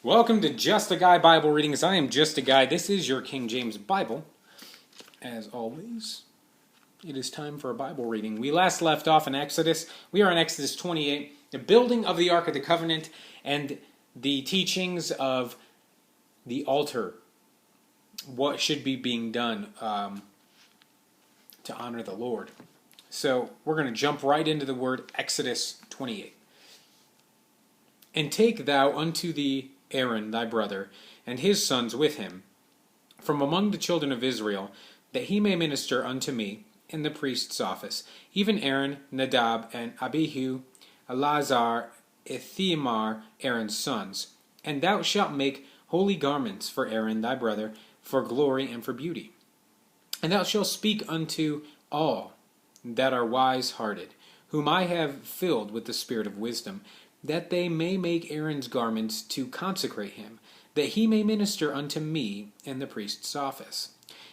Welcome to Just a Guy Bible Readings. I am Just a Guy. This is your King James Bible. As always, it is time for a Bible reading. We last left off in Exodus. We are in Exodus 28, the building of the Ark of the Covenant and the teachings of the altar. What should be being done to honor the Lord. So we're going to jump right into the word Exodus 28. And take thou unto thee Aaron thy brother, and his sons with him, from among the children of Israel, that he may minister unto me in the priest's office, even Aaron, Nadab, and Abihu, Eleazar, Ithamar, Aaron's sons. And thou shalt make holy garments for Aaron thy brother, for glory and for beauty. And thou shalt speak unto all that are wise-hearted, whom I have filled with the spirit of wisdom, that they may make Aaron's garments to consecrate him, that he may minister unto me in the priest's office.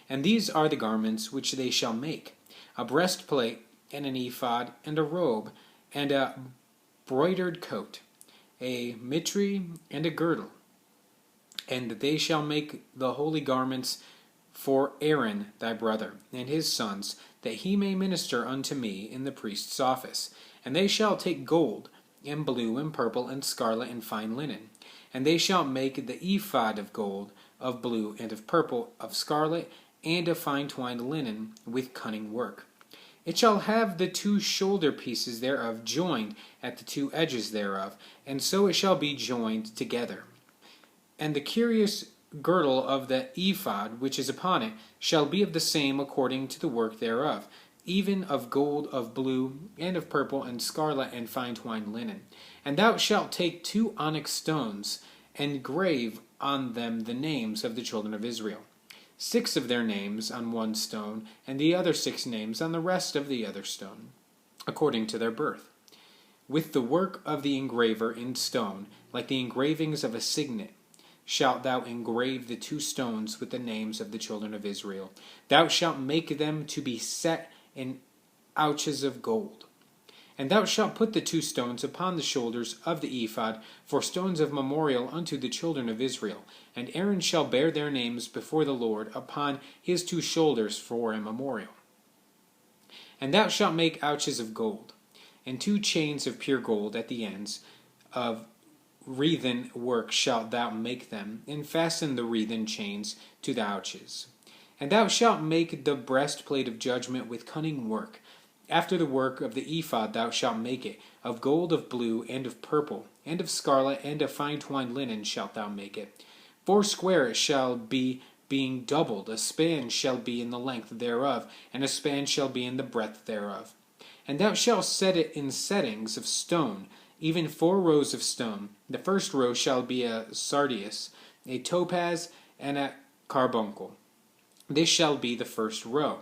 And these are the garments which they shall make: a breastplate, and an ephod, and a robe, and a broidered coat, a mitre, and a girdle. And they shall make the holy garments for Aaron thy brother, and his sons, that he may minister unto me in the priest's office. And they shall take gold, and blue, and purple, and scarlet, and fine linen. And they shall make the ephod of gold, of blue, and of purple, of scarlet, and of fine twined linen, with cunning work. It shall have the two shoulder pieces thereof joined at the two edges thereof, and so it shall be joined together. And the curious girdle of the ephod which is upon it shall be of the same according to the work thereof, even of gold, of blue, and of purple, and scarlet, and fine twined linen. And thou shalt take 2 onyx stones, and grave on them the names of the children of Israel, 6 of their names on one stone, and the other 6 names on the rest of the other stone, according to their birth. With the work of the engraver in stone, like the engravings of a signet, shalt thou engrave the 2 stones with the names of the children of Israel. Thou shalt make them to be set in ouches of gold. And thou shalt put the 2 stones upon the shoulders of the ephod for stones of memorial unto the children of Israel. And Aaron shall bear their names before the Lord upon his 2 shoulders for a memorial. And thou shalt make ouches of gold, and 2 chains of pure gold at the ends of wreathen work shalt thou make them, and fasten the wreathen chains to the ouches. And thou shalt make the breastplate of judgment with cunning work. After the work of the ephod thou shalt make it. Of gold, of blue, and of purple, and of scarlet, and of fine twined linen shalt thou make it. 4 it shall be, being doubled. A span shall be in the length thereof, and a span shall be in the breadth thereof. And thou shalt set it in settings of stone, even 4 rows of stone. The first row shall be a sardius, a topaz, and a carbuncle. This shall be the first row.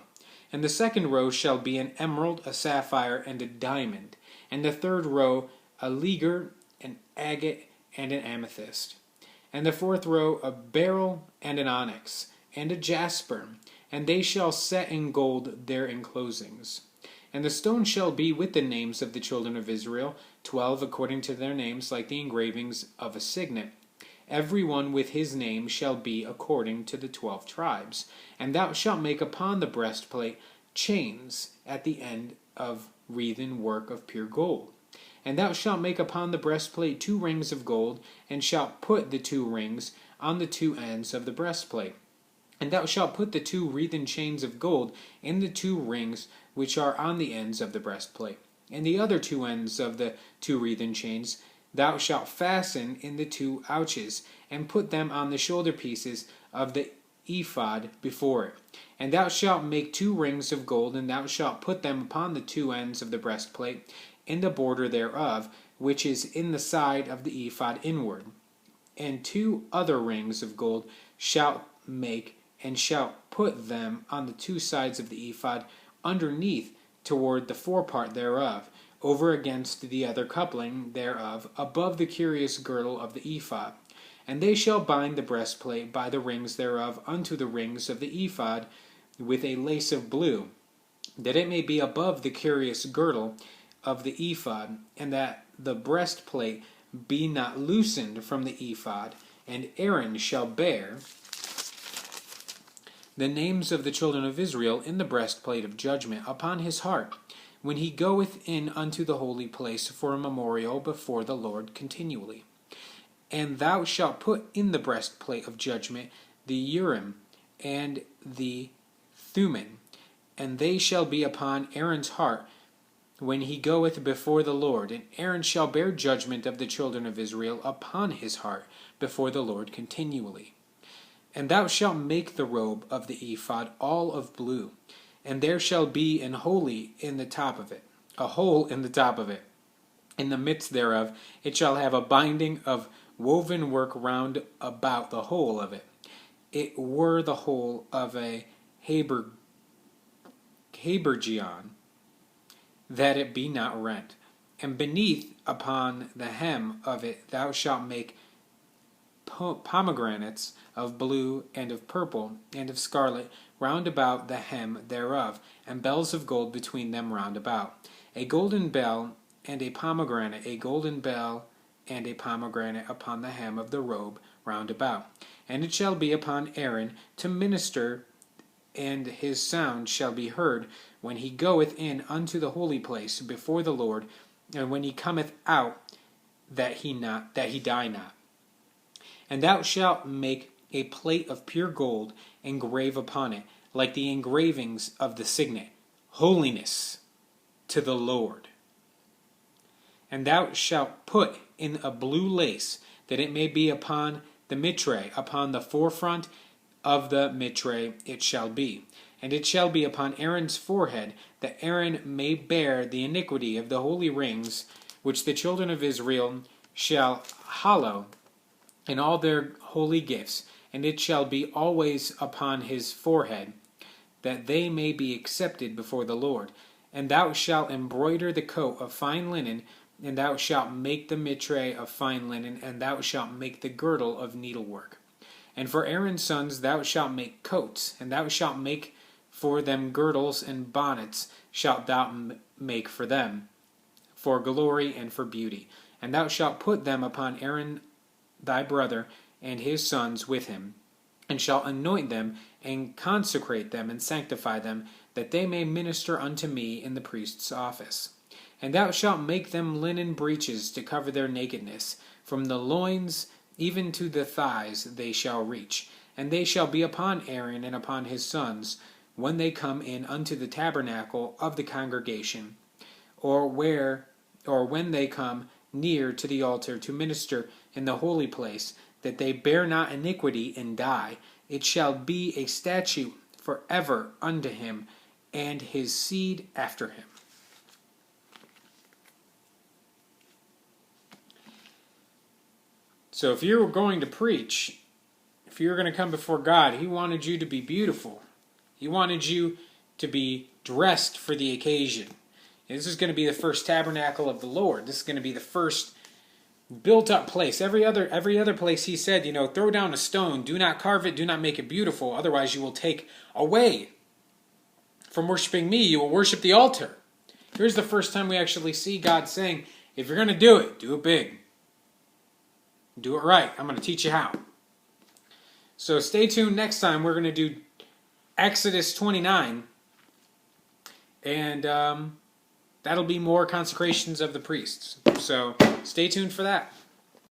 And the second row shall be an emerald, a sapphire, and a diamond. And the third row a ligure, an agate, and an amethyst. And the fourth row a beryl, and an onyx, and a jasper. And they shall set in gold their enclosings. And the stone shall be with the names of the children of Israel, 12 according to their names, like the engravings of a signet. Every one with his name shall be according to the 12 tribes. And thou shalt make upon the breastplate chains at the end of wreathen work of pure gold. And thou shalt make upon the breastplate 2 rings of gold, and shalt put the 2 rings on the 2 ends of the breastplate. And thou shalt put the 2 wreathen chains of gold in the 2 rings which are on the ends of the breastplate. And the other 2 ends of the 2 wreathen chains thou shalt fasten in the 2 ouches, and put them on the shoulder pieces of the ephod before it. And thou shalt make 2 rings of gold, and thou shalt put them upon the 2 ends of the breastplate, in the border thereof, which is in the side of the ephod inward. And 2 other rings of gold shalt make, and shalt put them on the 2 sides of the ephod underneath toward the forepart thereof, over against the other coupling thereof, above the curious girdle of the ephod. And they shall bind the breastplate by the rings thereof unto the rings of the ephod with a lace of blue, that it may be above the curious girdle of the ephod, and that the breastplate be not loosened from the ephod, And Aaron shall bear the names of the children of Israel in the breastplate of judgment upon his heart, when he goeth in unto the holy place for a memorial before the Lord continually. And thou shalt put in the breastplate of judgment the Urim and the Thummim, and they shall be upon Aaron's heart when he goeth before the Lord. And Aaron shall bear judgment of the children of Israel upon his heart before the Lord continually. And thou shalt make the robe of the ephod all of blue, and there shall be an holy in the top of it, a hole in the top of it. In the midst thereof it shall have a binding of woven work round about the whole of it. It were the whole of a habergeon, that it be not rent. And beneath upon the hem of it thou shalt make pomegranates of blue and of purple and of scarlet round about the hem thereof, and bells of gold between them round about. A golden bell and a pomegranate, a golden bell and a pomegranate upon the hem of the robe round about. And it shall be upon Aaron to minister, and his sound shall be heard when he goeth in unto the holy place before the Lord, and when he cometh out, that he die not. And thou shalt make a plate of pure gold, engrave upon it, like the engravings of the signet, holiness to the Lord. And thou shalt put in a blue lace, that it may be upon the mitre, upon the forefront of the mitre it shall be. And it shall be upon Aaron's forehead, that Aaron may bear the iniquity of the holy rings, which the children of Israel shall hallow in all their holy gifts, and it shall be always upon his forehead, that they may be accepted before the Lord. And thou shalt embroider the coat of fine linen, and thou shalt make the mitre of fine linen, and thou shalt make the girdle of needlework. And for Aaron's sons thou shalt make coats, and thou shalt make for them girdles, and bonnets shalt thou make for them, for glory and for beauty. And thou shalt put them upon Aaron thy brother and his sons with him, and shalt anoint them, and consecrate them, and sanctify them, that they may minister unto me in the priest's office. And thou shalt make them linen breeches to cover their nakedness. From the loins even to the thighs they shall reach. And they shall be upon Aaron and upon his sons, when they come in unto the tabernacle of the congregation, or when they come near to the altar to minister in the holy place, that they bear not iniquity and die. It shall be a statute forever unto him and his seed after him. So if you were going to preach, if you were going to come before God, he wanted you to be beautiful. He wanted you to be dressed for the occasion. This is going to be the first tabernacle of the Lord. This is going to be the first built-up place. Every other place he said, throw down a stone, do not carve it, do not make it beautiful, otherwise you will take away from worshiping me. You will worship the altar. Here's the first time we actually see God saying, if you're going to do it big. Do it right. I'm going to teach you how. So stay tuned next time. We're going to do Exodus 29. And that'll be more consecrations of the priests. So stay tuned for that.